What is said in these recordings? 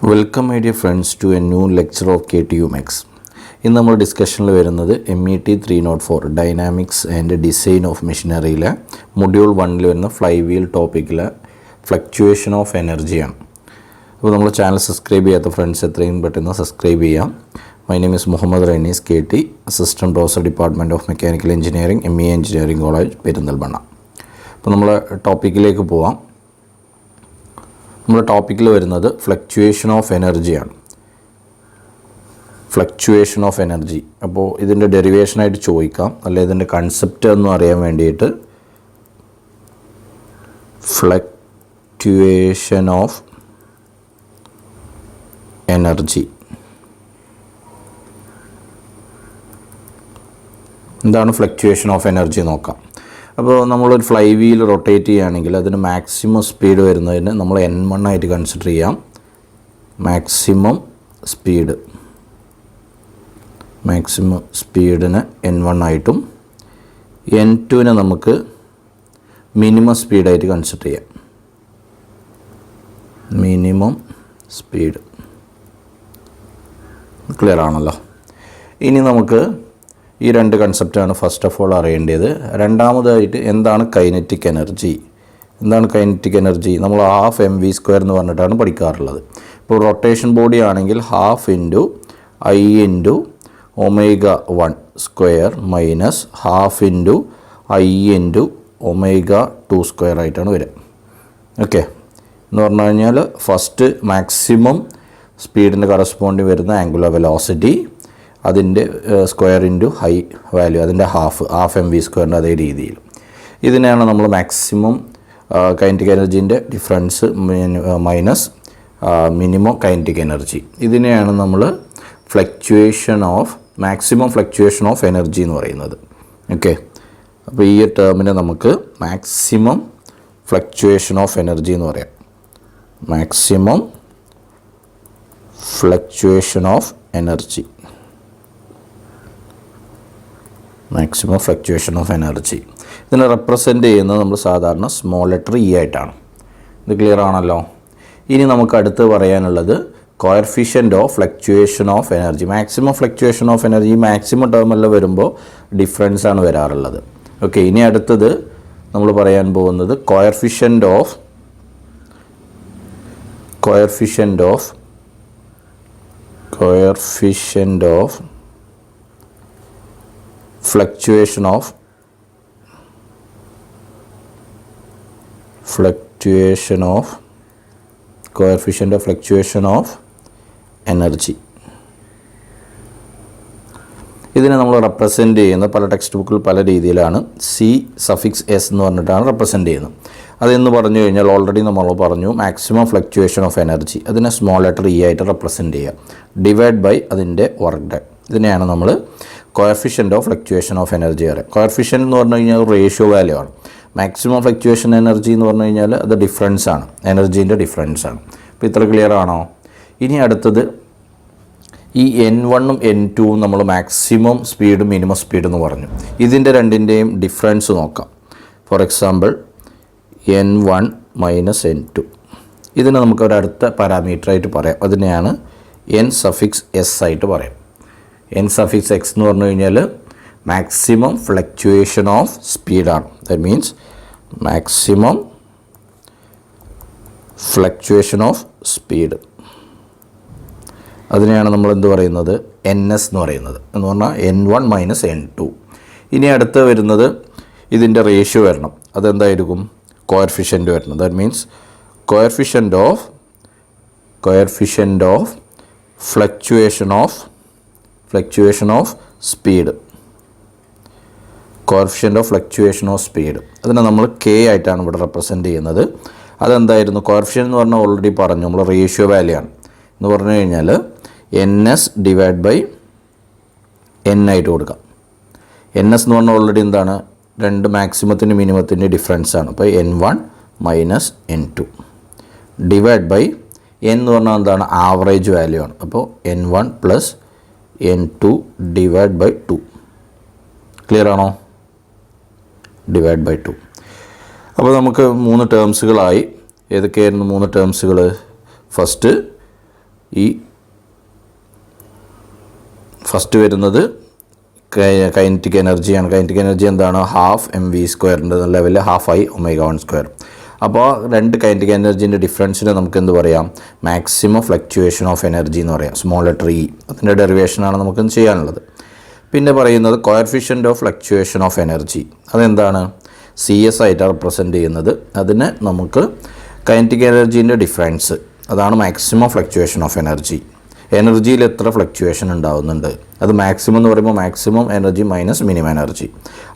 Welcome my dear friends to a new lecture of KTU Max. In our discussion MET 304 Dynamics and Design of Machinery Module 1 Flywheel topic Fluctuation of Energy. So our channel subscribe to friends button subscribe. My name is Muhammad Rainis KT, Assistant Professor Department of Mechanical Engineering, ME Engineering College, Perindalbanna. So our topic നമ്മുടെ ടോപ്പിക്കിൽ വരുന്നത് fluctuation of എനർജിയാണ്. Fluctuation of energy. അപ്പോൾ ഇതിൻ്റെ ഡെറിവേഷനായിട്ട് ചോദിക്കാം, അല്ലെ ഇതിൻ്റെ concept എന്ന് അറിയാൻ വേണ്ടിയിട്ട് ഫ്ലക്ച്വേഷൻ ഓഫ് എനർജി എന്താണ് ഫ്ലക്ച്വേഷൻ ഓഫ് എനർജി നോക്കാം. അപ്പോൾ നമ്മളൊരു ഫ്ലൈ വീൽ റൊട്ടേറ്റ് ചെയ്യുകയാണെങ്കിൽ അതിന് മാക്സിമം സ്പീഡ് വരുന്നതിന് നമ്മൾ N1 ആയിട്ട് കൺസിഡർ ചെയ്യാം. മാക്സിമം സ്പീഡിന് N1 ആയിട്ടും N2നെ നമുക്ക് മിനിമം സ്പീഡായിട്ട് കൺസിഡർ ചെയ്യാം. മിനിമം സ്പീഡ് ക്ലിയർ ആണല്ലോ. ഇനി നമുക്ക് ഈ രണ്ട് കൺസെപ്റ്റാണ് ഫസ്റ്റ് ഓഫ് ഓൾ അറിയേണ്ടത്. രണ്ടാമതായിട്ട് എന്താണ് കൈനറ്റിക് എനർജി. നമ്മൾ ഹാഫ് mv² എന്ന് പറഞ്ഞിട്ടാണ് പഠിക്കാറുള്ളത്. ഇപ്പോൾ റൊട്ടേഷൻ ബോഡി ആണെങ്കിൽ half into I into ω1² minus half into I into ω2² ആയിട്ടാണ് വരിക. ഓക്കെ എന്ന് പറഞ്ഞു കഴിഞ്ഞാൽ ഫസ്റ്റ് മാക്സിമം സ്പീഡിന് കറസ്പോണ്ടിങ് വരുന്ന ആംഗുലർ വെലോസിറ്റി, അതിൻ്റെ സ്ക്വയർ ഇൻറ്റു ഹൈ വാല്യൂ, അതിൻ്റെ ഹാഫ് mv² അതേ രീതിയിൽ. ഇതിനെയാണ് നമ്മൾ മാക്സിമം കൈനറ്റിക് എനർജീൻ്റെ difference minus minimum kinetic energy. ഇതിനെയാണ് നമ്മൾ മാക്സിമം ഫ്ലക്ച്വേഷൻ ഓഫ് എനർജി എന്ന് പറയുന്നത്. ഓക്കെ, അപ്പോൾ ഈ ടേമിനെ നമുക്ക് മാക്സിമം ഫ്ലക്ച്വേഷൻ ഓഫ് എനർജി എന്ന് പറയാം. Maximum fluctuation of energy. ഇതിനെ റെപ്രസെൻ്റ് ചെയ്യുന്നത് നമ്മൾ സാധാരണ സ്മോൾ ലെറ്റർ E ആയിട്ടാണ്. ഇത് ക്ലിയർ ആണല്ലോ. ഇനി നമുക്ക് അടുത്ത് പറയാനുള്ളത് coefficient of fluctuation of energy. Maximum fluctuation of energy maximum ടേമെല്ലാം വരുമ്പോൾ ഡിഫറൻസ് ആണ് വരാറുള്ളത്. ഓക്കെ, ഇനി അടുത്തത് നമ്മൾ പറയാൻ പോകുന്നത് coefficient of fluctuation of energy. ഇതിനെ നമ്മൾ റെപ്രസെൻ്റ് ചെയ്യുന്നത് പല ടെക്സ്റ്റ് ബുക്കിൽ പല രീതിയിലാണ്. C∧S എന്ന് പറഞ്ഞിട്ടാണ് റെപ്രസെൻ്റ് ചെയ്യുന്നത്. അതെന്ന് പറഞ്ഞു കഴിഞ്ഞാൽ ഓൾറെഡി നമ്മൾ പറഞ്ഞു മാക്സിമം ഫ്ലക്ച്വേഷൻ ഓഫ് എനർജി, അതിനെ സ്മോൾ ലെറ്റർ E ആയിട്ട് റെപ്രസെൻ്റ് ചെയ്യുക. ഡിവൈഡ് ബൈ അതിൻ്റെ വർക്ക് ഡൺ. ഇതിനെയാണ് നമ്മൾ coefficient of fluctuation of energy പറയുക. കോഎഫിഷ്യൻ്റ് എന്ന് പറഞ്ഞു കഴിഞ്ഞാൽ റേഷ്യോ വാല്യൂ ആണ്. മാക്സിമം ഫ്ലക്ച്വേഷൻ എനർജി എന്ന് പറഞ്ഞു കഴിഞ്ഞാൽ അത് ഡിഫറൻസ് ആണ്, എനർജീൻ്റെ ഡിഫറൻസ് ആണ്. അപ്പോൾ ഇത്ര ക്ലിയർ ആണോ? ഇനി അടുത്തത് ഈ N1ഉം N2ഉം നമ്മൾ മാക്സിമം സ്പീഡ് മിനിമം സ്പീഡ് എന്ന് പറഞ്ഞു. ഇതിൻ്റെ രണ്ടിൻ്റെയും ഡിഫറൻസ് നോക്കാം. For example N1 minus N2. ഇതിനെ നമുക്കൊരടുത്ത പാരാമീറ്ററായിട്ട് പറയാം. അതിനെയാണ് N∧S ആയിട്ട് പറയാം. N∧x എന്ന് പറഞ്ഞു കഴിഞ്ഞാൽ മാക്സിമം ഫ്ലക്ച്വേഷൻ ഓഫ് സ്പീഡാണ്. That means maximum fluctuation of speed. അതിനെയാണ് നമ്മൾ എന്ത് പറയുന്നത്? NS എന്ന് പറയുന്നത്. എന്ന് പറഞ്ഞാൽ N1 മൈനസ് N2. ഇനി അടുത്ത് വരുന്നത് ഇതിൻ്റെ റേഷ്യോ വരണം. അതെന്തായിരിക്കും? കോഎഫിഷ്യൻ്റ് വരണം. That means coefficient of fluctuation of speed. Coefficient of fluctuation of speed. അതിനെ നമ്മൾ K ആയിട്ടാണ് ഇവിടെ റെപ്രസെൻ്റ് ചെയ്യുന്നത്. അതെന്തായിരുന്നു? കോഎഫിഷ്യൻ്റ് എന്ന് പറഞ്ഞാൽ ഓൾറെഡി പറഞ്ഞു, നമ്മൾ റേഷ്യോ വാല്യൂ ആണ്. എന്ന് പറഞ്ഞു കഴിഞ്ഞാൽ NS ഡിവൈഡ് ബൈ N ആയിട്ട് കൊടുക്കാം. NS എന്ന് പറഞ്ഞാൽ ഓൾറെഡി എന്താണ്? രണ്ട് മാക്സിമത്തിൻ്റെ മിനിമത്തിൻ്റെ ഡിഫറൻസ് ആണ്. അപ്പോൾ N1 minus N2 divide by N എന്ന് പറഞ്ഞാൽ എന്താണ്? ആവറേജ് വാല്യൂ ആണ്. അപ്പോൾ N1 plus N2 divide by 2. Clear ആണോ? Divide by 2. അപ്പോൾ നമുക്ക് മൂന്ന് ടേംസുകളായി. ഏതൊക്കെയായിരുന്നു മൂന്ന് ടേംസുകൾ? ഫസ്റ്റ് ഈ ഫസ്റ്റ് വരുന്നത് കൈനറ്റിക് എനർജിയാണ്. കൈനറ്റിക് എനർജി എന്താണ്? ഹാഫ് എം വി സ്ക്വയറിൻ്റെ ലെവലിൽ ഹാഫ് ഐ ഒമേഗ 1 സ്ക്വയർ. അപ്പോൾ രണ്ട് കൈനറ്റിക് എനർജീൻ്റെ ഡിഫറൻസിനെ നമുക്ക് എന്ത് പറയാം? മാക്സിമം ഫ്ലക്ച്വേഷൻ ഓഫ് എനർജി എന്ന് പറയാം, സ്മോൾ ലെറ്റർ ഇ. അതിൻ്റെ ഡെറിവേഷനാണ് നമുക്ക് ചെയ്യാനുള്ളത്. പിന്നെ പറയുന്നത് coefficient of fluctuation of energy. അതെന്താണ്? സി എസ് ആയിട്ടാണ് റെപ്രസെൻറ്റ് ചെയ്യുന്നത്. അതിന് നമുക്ക് കൈനറ്റിക് എനർജീൻ്റെ ഡിഫറൻസ്, അതാണ് മാക്സിമം ഫ്ലക്ച്വേഷൻ ഓഫ് എനർജി. എനർജിയിൽ എത്ര ഫ്ലക്ച്വേഷൻ ഉണ്ടാകുന്നുണ്ട്, അത് മാക്സിമം എന്ന് പറയുമ്പോൾ maximum energy minus minimum energy,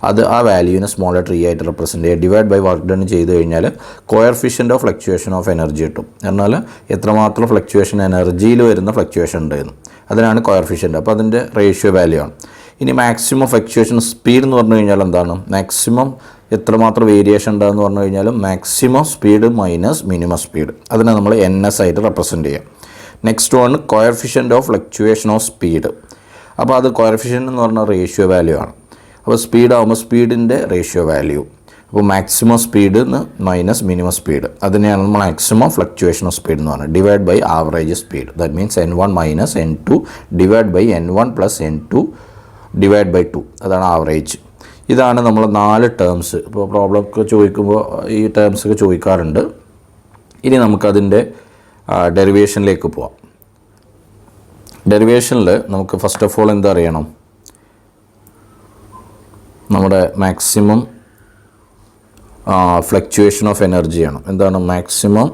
അത് ആ വാല്യൂവിനെ സ്മോൾ ലെറ്റർ ഇ ആയിട്ട് റെപ്രസെൻറ്റ് ചെയ്യുക. ഡിവൈഡ് ബൈ വർക്ക് ഡൺ ചെയ്ത് കഴിഞ്ഞാൽ coefficient of fluctuation of energy കിട്ടും. എന്നാൽ എത്രമാത്രം ഫ്ലക്ച്വേഷൻ എനർജിയിൽ വരുന്ന ഫ്ലക്ച്വേഷൻ ഉണ്ടായിരുന്നു, അതിനാണ് കോഎഫിഷ്യൻ്റ്. അപ്പോൾ അതിൻ്റെ റേഷ്യോ വാല്യൂ ആണ്. ഇനി മാക്സിമം ഫ്ലക്ച്വേഷൻ സ്പീഡ് എന്ന് പറഞ്ഞു കഴിഞ്ഞാൽ എന്താണ്? മാക്സിമം എത്രമാത്രം വേരിയേഷൻ ഉണ്ടാകുമെന്ന് പറഞ്ഞു കഴിഞ്ഞാൽ maximum speed minus minimum speed, അതിനെ നമ്മൾ എൻ എസ് ആയിട്ട് റെപ്രസെൻറ്റ് ചെയ്യാം. Next one coefficient of fluctuation of speed. അപ്പോൾ അത് കോഎഫിഷ്യൻ്റ് എന്ന് പറഞ്ഞാൽ റേഷ്യോ വാല്യൂ ആണ്. അപ്പോൾ സ്പീഡ് ആകുമ്പോൾ സ്പീഡിൻ്റെ റേഷ്യോ വാല്യൂ, അപ്പോൾ maximum speed minus minimum speed, അതിനെയാണ് നമ്മൾ മാക്സിമം ഫ്ലക്ച്വേഷൻ ഓഫ് സ്പീഡ് എന്ന് പറയുന്നത്. Divide by average speed, that means N1 minus N2 divide by N1 plus N2 divide by 2, അതാണ് ആവറേജ്. ഇതാണ് നമ്മൾ 4 ടേംസ്. ഇപ്പോൾ പ്രോബ്ലം ഒക്കെ ചോദിക്കുമ്പോൾ ഈ ടേംസ് ഒക്കെ ചോദിക്കാറുണ്ട്. ഇനി നമുക്കതിൻ്റെ ഡെറിവേഷനിലേക്ക് പോവാം. ഡെറിവേഷനിൽ നമുക്ക് ഫസ്റ്റ് ഓഫ് ഓൾ എന്താ അറിയണം? നമ്മുടെ മാക്സിമം ഫ്ലക്ച്വേഷൻ ഓഫ് എനർജിയാണ്. എന്താണ് maximum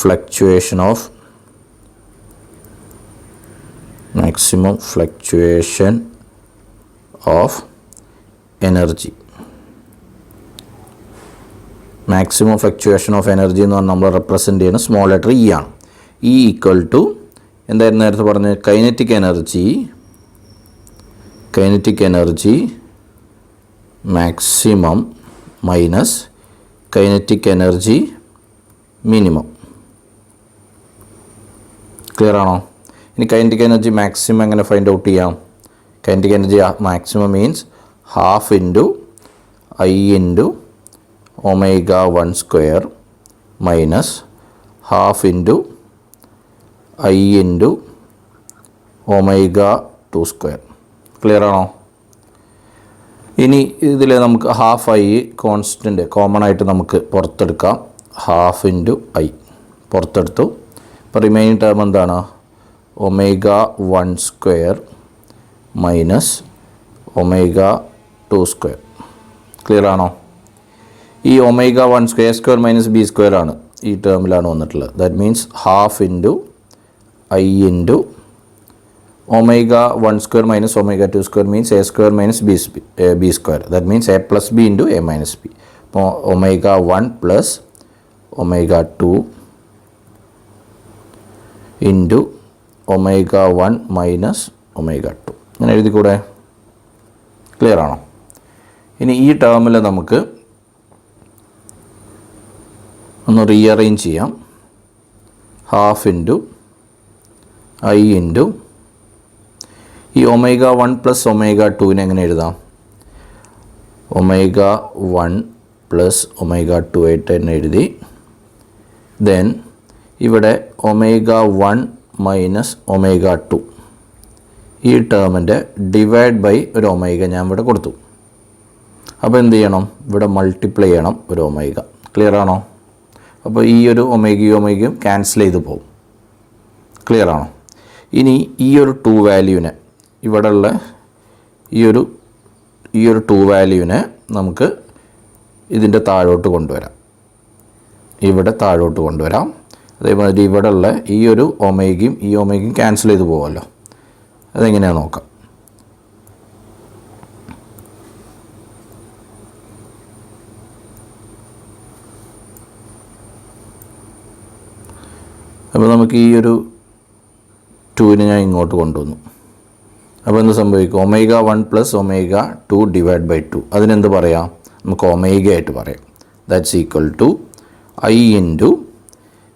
fluctuation of energy. Maximum fluctuation of energy എന്ന് പറഞ്ഞാൽ നമ്മൾ റെപ്രസെൻറ്റ് ചെയ്യുന്ന സ്മോൾ ലെറ്റർ ഇ ആണ്. ഇ ഈക്വൽ ടു എന്തായിരുന്നു നേരത്തെ പറഞ്ഞത്? Kinetic energy maximum minus kinetic energy minimum. Clear ആണോ? ഇനി കൈനറ്റിക് എനർജി മാക്സിമം എങ്ങനെ ഫൈൻഡ് ഔട്ട് ചെയ്യാം? Kinetic energy maximum means half into I into omega 1 square minus half into I into omega 2 square. Clear ആണോ? ഇനി ഇതിൽ നമുക്ക് half I constant common ആയിട്ട് നമുക്ക് പുറത്തെടുക്കാം. ഹാഫ് ഇൻറ്റു ഐ പുറത്തെടുത്തു. ഇപ്പോൾ റിമൈനിങ് ടേം എന്താണ്? Omega 1 square minus omega 2 square. Clear ആണോ? ഈ omega 1 square square minus B square ആണ് ഈ ടേമിലാണ് വന്നിട്ടുള്ളത്. That means half into I into omega 1 square minus omega 2 square means A square minus B square. That means A plus B into A minus B. അപ്പോൾ omega 1 plus omega 2 into omega 1 minus omega 2. ഇങ്ങനെ എഴുതിക്കൂടെ? Clear ആണോ? ഇനി ഈ ടേമിൽ നമുക്ക് ഒന്ന് rearrange ചെയ്യാം. Half into I into ഈ ഒമേഗ 1 പ്ലസ് ഒമേഗ 2നെ എങ്ങനെ എഴുതാം? ഒമേഗ 1 പ്ലസ് ഒമേഗ 2 ആയിട്ട് തന്നെ എഴുതി. ദെൻ ഇവിടെ ഒമേഗ 1 മൈനസ് ഒമേഗ 2 ഈ ടേമിൻ്റെ ഡിവൈഡ് ബൈ ഒരു ഒമേഗ ഞാൻ ഇവിടെ കൊടുത്തു. അപ്പോൾ എന്ത് ചെയ്യണം? ഇവിടെ മൾട്ടിപ്ലൈ ചെയ്യണം ഒരു ഒമേഗ. ക്ലിയർ ആണോ? അപ്പോൾ ഈ ഒരു ഒമേഗയും ക്യാൻസൽ ചെയ്ത് പോകും. ക്ലിയർ ആണോ? ഇനി ഈ ഒരു 2 വാല്യൂവിനെ ഇവിടെയുള്ള ഈ ഒരു 2 വാല്യൂവിനെ നമുക്ക് ഇതിൻ്റെ താഴോട്ട് കൊണ്ടുവരാം. ഇവിടെ താഴോട്ട് കൊണ്ടുവരാം. അതേമാതിരി ഇവിടെയുള്ള ഈ ഒരു ഒമേഗയും ക്യാൻസൽ ചെയ്ത് പോകുമല്ലോ. അതെങ്ങനെയാണെന്ന് നോക്കാം. അപ്പോൾ നമുക്ക് ഈ ഒരു 2നെ ഞാൻ ഇങ്ങോട്ട് കൊണ്ടുവന്നു. അപ്പോൾ എന്ത് സംഭവിക്കും? Omega 1 plus omega 2 divide by 2 അതിനെന്ത് പറയാം? നമുക്ക് ഒമേഗ ആയിട്ട് പറയാം. That's equal to I into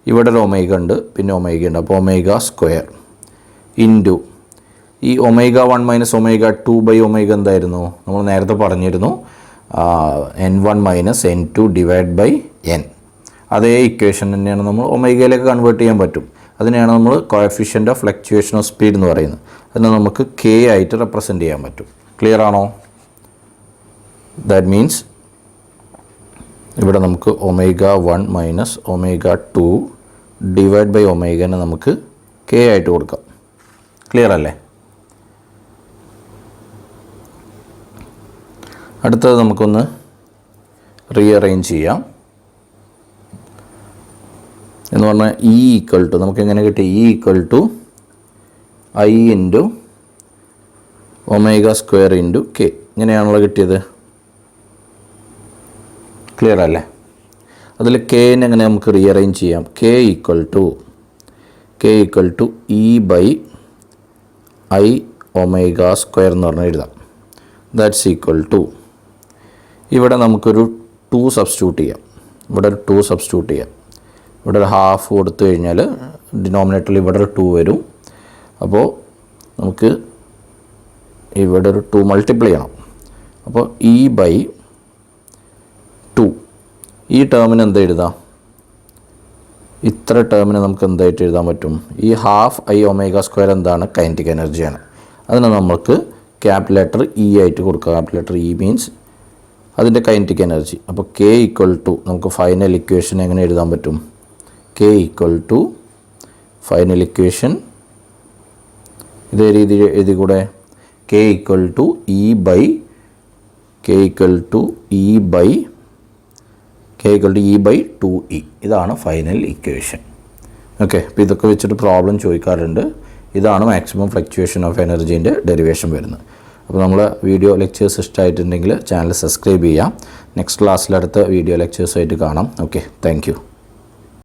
ഇവിടെ ഒരു ഒമേഗ ഉണ്ട്, പിന്നെ ഒമേഗ ഉണ്ട്. അപ്പോൾ ഒമേഗ സ്ക്വയർ ഇൻറ്റു ഈ omega 1 minus omega 2 by omega എന്തായിരുന്നു? നമ്മൾ നേരത്തെ പറഞ്ഞിരുന്നു N1 minus N2 divide by N. അതേ ഇക്വേഷൻ തന്നെയാണ് നമ്മൾ ഒമേഗയിലേക്ക് കൺവേർട്ട് ചെയ്യാൻ പറ്റും. അതിനെയാണ് നമ്മൾ coefficient of fluctuation of speed എന്ന് പറയുന്നത്. അതിനെ നമുക്ക് കെ ആയിട്ട് റെപ്രസെൻറ്റ് ചെയ്യാൻ പറ്റും. ക്ലിയർ ആണോ? ദാറ്റ് മീൻസ് ഇവിടെ നമുക്ക് ω1 മൈനസ് ω2 ഡിവൈഡ് ബൈ ഒമേഗനെ നമുക്ക് കെ ആയിട്ട് കൊടുക്കാം. ക്ലിയർ അല്ലേ? അടുത്തത് നമുക്കൊന്ന് റീഅറേഞ്ച് ചെയ്യാം. എന്ന് പറഞ്ഞാൽ ഇ ഈക്വൽ ടു നമുക്ക് എങ്ങനെ കിട്ടി? E equal to I into ω² into K. ഇങ്ങനെയാണല്ലോ കിട്ടിയത്. ക്ലിയർ അല്ലേ? അതിൽ കെനെ എങ്ങനെ നമുക്ക് റീഅറേഞ്ച് ചെയ്യാം? K equal to E by I ω² എന്ന് പറഞ്ഞാൽ എഴുതാം. ദാറ്റ്സ് ഈക്വൽ ടു ഇവിടെ നമുക്കൊരു 2 സബ്സ്റ്റിറ്റ്യൂട്ട് ചെയ്യാം. ഇവിടെ ഒരു 2 സബ്സ്റ്റിറ്റ്യൂട്ട് ചെയ്യാം. ഇവിടെ ഒരു ഹാഫ് കൊടുത്തു കഴിഞ്ഞാൽ ഡിനോമിനേറ്ററിൽ ഇവിടെ ഒരു 2 വരും. അപ്പോൾ നമുക്ക് ഇവിടെ ഒരു 2 മൾട്ടിപ്ലൈ ചെയ്യണം. അപ്പോൾ ഇ ബൈ 2 ഈ ടേമിന് എന്താ എഴുതാം? ഇത്ര ടേമിന് നമുക്ക് എന്തായിട്ട് എഴുതാൻ പറ്റും? ഈ ഹാഫ് ഐ ω² എന്താണ്? കൈനറ്റിക് എനർജിയാണ്. അതിനെ നമുക്ക് ക്യാപിറ്റൽ ലെറ്റർ ഇ ആയിട്ട് കൊടുക്കുക. ക്യാപിറ്റൽ ലെറ്റർ ഇ മീൻസ് അതിൻ്റെ കൈനറ്റിക് എനർജി. അപ്പോൾ കെ ഈക്വൽ ടു നമുക്ക് ഫൈനൽ ഇക്വേഷൻ എങ്ങനെ എഴുതാൻ പറ്റും? K equal to final equation ഇതേ രീതി എഴുതി കൂടെ? K equal to E by 2e. ഇതാണ് ഫൈനൽ ഇക്വേഷൻ. ഓക്കെ. അപ്പോൾ ഇതൊക്കെ വെച്ചിട്ട് പ്രോബ്ലം ചോദിക്കാറുണ്ട്. ഇതാണ് മാക്സിമം ഫ്ലക്ച്വേഷൻ ഓഫ് എനർജീൻ്റെ ഡെറിവേഷൻ വരുന്നത്. അപ്പോൾ നമ്മൾ വീഡിയോ ലെക്ചേഴ്സ് ഇഷ്ടമായിട്ടുണ്ടെങ്കിൽ ചാനൽ സബ്സ്ക്രൈബ് ചെയ്യാം. നെക്സ്റ്റ് ക്ലാസ്സിൽ അടുത്ത വീഡിയോ ലെക്ചേഴ്സായിട്ട് കാണാം. Okay, thank you.